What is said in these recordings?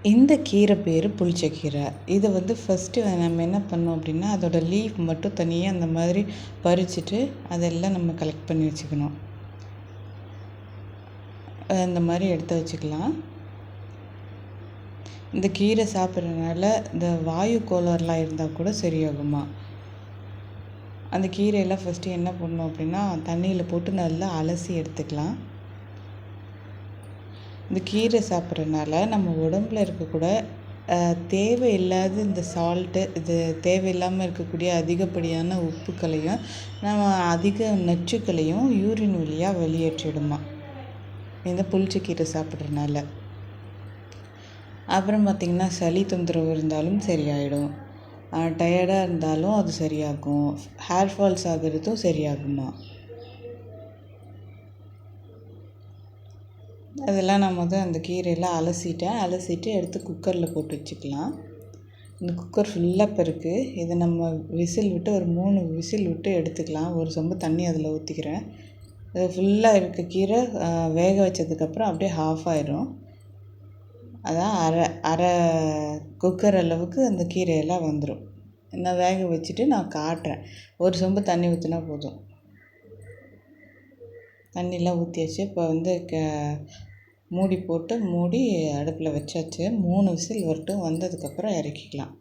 இந்த கீரை பேர் புளிச்சக்கீரை. இதை ஃபஸ்ட்டு நம்ம என்ன பண்ணோம் அப்படின்னா, அதோட லீஃப் மட்டும் தனியாக அந்த மாதிரி பறிச்சுட்டு அதெல்லாம் நம்ம கலெக்ட் பண்ணி வச்சுக்கணும். இந்த மாதிரி எடுத்து வச்சுக்கலாம். இந்த கீரை சாப்பிட்றதுனால இந்த வாயு கோளாறுலாம் இருந்தால் கூட சரியாகுமா. அந்த கீரையெல்லாம் ஃபஸ்ட்டு என்ன பண்ணணும் அப்படின்னா, தண்ணியில் போட்டு நல்லா அலசி எடுத்துக்கலாம். இந்த கீரை சாப்பிட்றதுனால நம்ம உடம்புல இருக்கக்கூட தேவையில்லாத இந்த சால்ட்டு, இது தேவையில்லாமல் இருக்கக்கூடிய அதிகப்படியான உப்புக்களையும் நம்ம அதிக நச்சுக்களையும் யூரின் வழியாக வெளியேற்றிடுமா இந்த புளிச்சக்கீரை சாப்பிட்றதுனால. அப்புறம் பார்த்திங்கன்னா, சளி தொந்தரவு இருந்தாலும் சரியாயிடும். டயர்டாக இருந்தாலும் அது சரியாகும். ஹேர் ஃபால்ஸ் ஆகிறதும் சரியாகுமா. அதெல்லாம் நான் அந்த கீரையெல்லாம் அலசிட்டு எடுத்து குக்கரில் போட்டு வச்சுக்கலாம். இந்த குக்கர் ஃபுல்லாக இப்போ இருக்குது. இதை நம்ம விசில் விட்டு ஒரு 3 விசில் விட்டு எடுத்துக்கலாம். ஒரு சொம்பு தண்ணி அதில் ஊற்றிக்கிறேன். அது ஃபுல்லாக இருக்க கீரை வேக வச்சதுக்கப்புறம் அப்படியே ஆஃப் ஆயிடும். அதான் அரை குக்கர் அளவுக்கு அந்த கீரையெல்லாம் வந்துடும். நான் வேக வச்சுட்டு நான் காட்டுறேன். ஒரு சொம்பு தண்ணி ஊற்றினா போதும். தண்ணிலாம் ஊற்றியாச்சு. இப்போ மூடி போட்டு அடுப்பில் வச்சாச்சு. 3 விசில் வரட்டும். வந்ததுக்கப்புறம் இறக்கிக்கலாம்.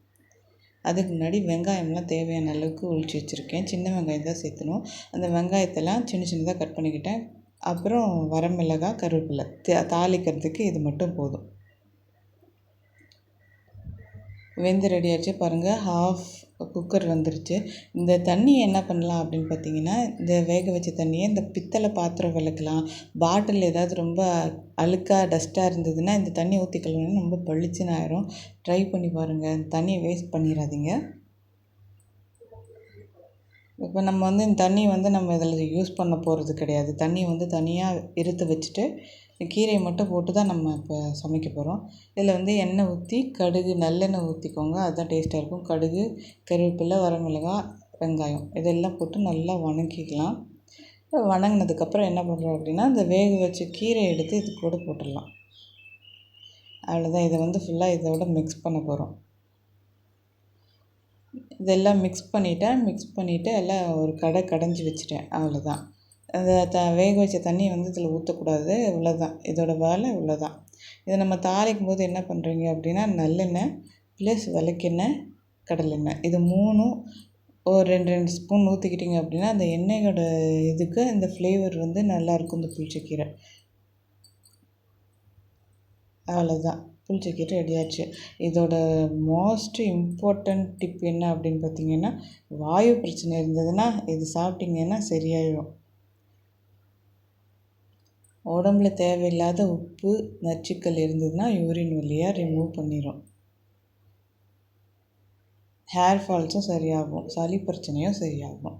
அதுக்கு முன்னாடி வெங்காயம்லாம் தேவையான அளவுக்கு உளிச்சு வச்சுருக்கேன். சின்ன வெங்காயம் தான் சேர்த்தணும். அந்த வெங்காயத்தெல்லாம் சின்ன சின்னதாக கட் பண்ணிக்கிட்டேன். அப்புறம் வரமிளகாய், கருவேப்பிலை தாளிக்கிறதுக்கு இது மட்டும் போதும். வெந்து ரெடி ஆச்சு பாருங்கள். ஹாஃப் குக்கர் வந்துருச்சு. இந்த தண்ணியை என்ன பண்ணலாம் அப்படின்னு பார்த்தீங்கன்னா, இந்த வேக வச்ச தண்ணியை இந்த பித்தளை பாத்திரம் விளக்கலாம். பாட்டில் ஏதாவது ரொம்ப அழுக்காக டஸ்ட்டாக இருந்ததுன்னா இந்த தண்ணி ஊற்றி கழுவினா ரொம்ப பளிச்சுன்னு ஆயிரும். ட்ரை பண்ணி பாருங்கள். தண்ணியை வேஸ்ட் பண்ணிடாதீங்க. இப்போ நம்ம இந்த தண்ணி நம்ம இதில் யூஸ் பண்ண போகிறது கிடையாது. தண்ணி தனியாக இருத்து வச்சுட்டு கீரையை மட்டும் போட்டு தான் நம்ம இப்போ சமைக்க போகிறோம். இதில் எண்ணெய் ஊற்றி கடுகு, நல்லெண்ணெய் ஊற்றிக்கோங்க. அதுதான் டேஸ்ட்டாக இருக்கும். கடுகு, கருவேப்பிலை, வரமிளகாய், வெங்காயம் இதெல்லாம் போட்டு நல்லா வணக்கிக்கலாம். வணங்கினதுக்கப்புறம் என்ன பண்ணுறோம் அப்படின்னா, இந்த வேக வச்ச கீரையை எடுத்து இது கூட போட்டுடலாம். அவ்வளோதான். இதை ஃபுல்லாக இதோட மிக்ஸ் பண்ண போகிறோம். இதெல்லாம் மிக்ஸ் பண்ணிவிட்டு எல்லாம் ஒரு கடைஞ்சி வச்சுட்டேன். அவ்வளோதான். அந்த வேக வச்ச தண்ணியை இதில் ஊற்றக்கூடாது. இவ்வளோதான். இதோட வேலை இவ்வளோதான். இதை நம்ம தாளிக்கும் போது என்ன பண்ணுறீங்க அப்படின்னா, நல்லெண்ணெய் ப்ளஸ் விளக்கெண்ணெய், கடலெண்ணெய் இது 3ம் ஒரு 2 ஸ்பூன் ஊற்றிக்கிட்டிங்க அப்படின்னா அந்த எண்ணெயோட இதுக்கு இந்த ஃப்ளேவர் நல்லாயிருக்கும் இந்த புளிச்சக்கீரை. அவ்வளோதான். புளிச்சக்கீரை ரெடியாச்சு. இதோட மோஸ்ட் இம்பார்ட்டண்ட் டிப் என்ன அப்படின்னு பார்த்தீங்கன்னா, வாயு பிரச்சனை இருந்ததுன்னா இது சாப்பிட்டிங்கன்னா சரியாயிடும். உடம்புல தேவையில்லாத உப்பு, நச்சுக்கள் இருந்ததுன்னா யூரின் வழியாக ரிமூவ் பண்ணிடும். ஹேர் ஃபால்ஸும் சரியாகும். சளி பிரச்சனையும் சரியாகும்.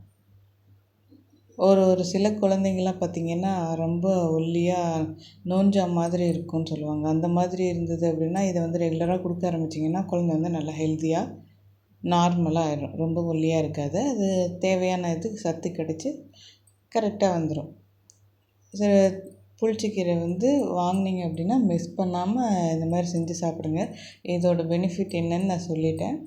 ஒரு சில குழந்தைங்களாம் பார்த்திங்கன்னா ரொம்ப ஒல்லியாக நோஞ்சா மாதிரி இருக்கும்னு சொல்லுவாங்க. அந்த மாதிரி இருந்தது அப்படின்னா இதை ரெகுலராக கொடுக்க ஆரம்பிச்சிங்கன்னா குழந்தை நல்லா ஹெல்த்தியாக நார்மலாக ஆயிடும். ரொம்ப ஒல்லியாக இருக்காது. அது தேவையான சத்து கிடச்சி கரெக்டாக வந்துடும். புளிச்சக்கீரை வாங்கினீங்க அப்படின்னா மிஸ் பண்ணாமல் இந்த மாதிரி செஞ்சு சாப்பிடுங்க. இதோட பெனிஃபிட் என்னன்னு நான் சொல்லிட்டேன்.